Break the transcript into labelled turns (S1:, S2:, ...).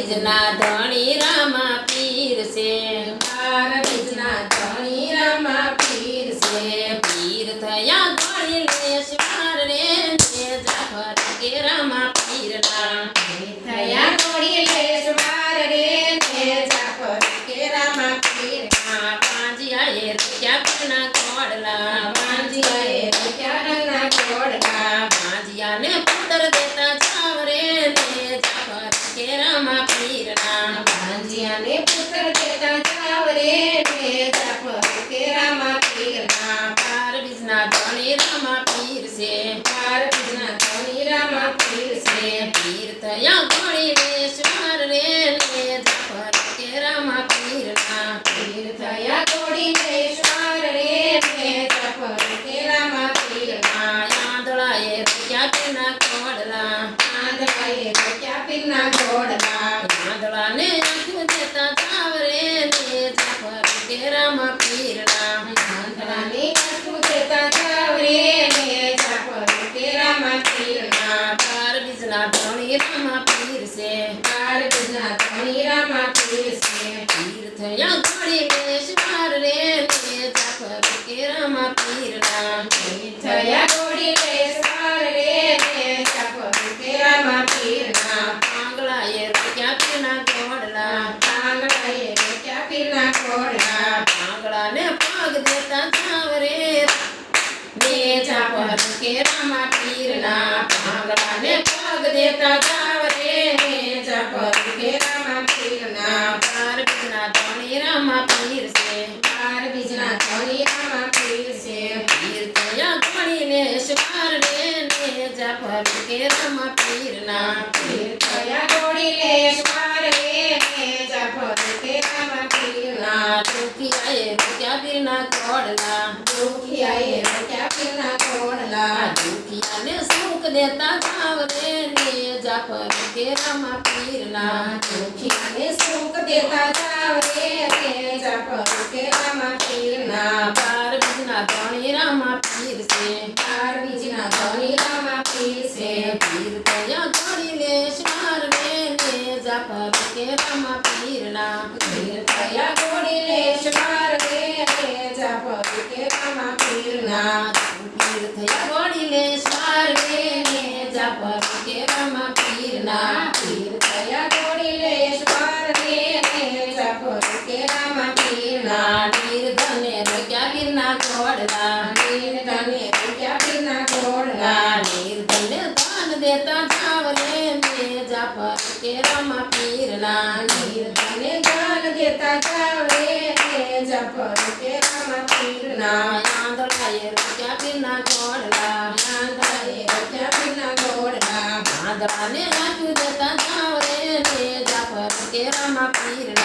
S1: બીજના ધણી રામા પીર છે,
S2: 12 બીજના ધણી રામા પીર છે,
S1: પીર થયા ગોળી લેશ માર રે ને જાફર કે રામા પીરના,
S2: થયા ગોળી લેશ માર રે ને જાફર કે રામા પીરના,
S1: પાંજિયાએ ક્યાં પીરના કોડલા,
S2: પાંજિયાએ રંગના ઘોડલા,
S1: પાંજિયાને પુત્ર દેતા જાવ રે ને જાફર કે રામા પીરના,
S2: પાંજિયાને પુત્ર દેતા જાવ રે ને જાફર કે રામા પીરના,
S1: પાર બીજના ધણી રામા પીર છે,
S2: 12 બીજના ધણી રામા પીર છે,
S1: પીર થયા ગોળી લેશ માર રે ને જાફર કે રામા પીરના,
S2: પીર થયા ગોળી લેશ માર રે ને જાફર કે રામા પીરના,
S1: આંધળાએ ક્યાં પીરના કોડલા,
S2: આંધળાએ રચ્યા પીરના ઘોડલા,
S1: આંધળાને આંખું દેતા જાવ રે ને જાફર કે રામા પીરના,
S2: આંધળાને આંસુ દેતા જાવ રે ને જાફર કે રામા પીરના,
S1: પાર બીજના ધણી રામા પીર છે,
S2: 12 બીજના ધણી રામા પીર છે,
S1: પીર થયા ગોળી લેશ માર રે ને જાફર કે રામા પીરના,
S2: પીર થયા ગોળી લેશ માર રે ને જાફર કે રામા પીરના,
S1: આંગળાએ ક્યાં પીરના કોડલા,
S2: આંગળાએ રચ્યા પીરના ઘોડલા,
S1: આંગળાને પગ દેતા જાવ રે ને જાફર કે રામા પીરના, આંગળાને પગ દેતા જાવ રે ને જાફર
S2: કે રામા પીરના,
S1: પાર બીજના ધણી રામા પીર છે,
S2: 12 બીજના ધણી રામા પીર છે,
S1: પીર થયા ગોળી લેશ માર રે ને જાફર કે રામા પીરના,
S2: પીર થયા ગોળી લેશ માર રે ને જાફર કે રામા પીરના,
S1: દુખિયાએ ક્યાં પીરના કોડલા,
S2: દુખિયાએ રચ્યા પીરના ઘોડલા,
S1: દુખિયાને સુખ દેતા જાવ રે ને જાફર કે રામા પીરના,
S2: દુખિયાને સુખ દેતા જાવ રે ને જાફર કે રામા પીરના,
S1: પાર બીજના ધણી રામા પીર છે,
S2: 12 બીજના ધણી રામા પીર છે,
S1: પીર થયા ગોળી લેશ માર રે ને જાફર કે રામા પીરના,
S2: પીર થયા ગોળી લેશ માર રે ને જાફર કે રામા પીરના,
S1: પીર થયા ગોળી લેશ માર રે ને જાફર કે રામા પીરના,
S2: પીર થયા ગોળી લેશ માર રે ને જાફર કે રામા પીરના,
S1: નિર્ધને રગ્યા પીરના કોડલા,
S2: નિર્ધને રચ્યા પીરના ઘોડલા,
S1: નિર્ધને દાન દેતા જાવ રે ને જાફર કે રામા પીરના,
S2: નિર્ધને દાન દેતા જાવ રે ને જાફર કે રામા પીરના,
S1: આંધળાએ રગ્યા પીરના કોડલા,
S2: આંધળાએ રચ્યા પીરના ઘોડલા,
S1: આંધળાને આંખું દેતા જાવ રે ને જાફર કે રામા પીરના,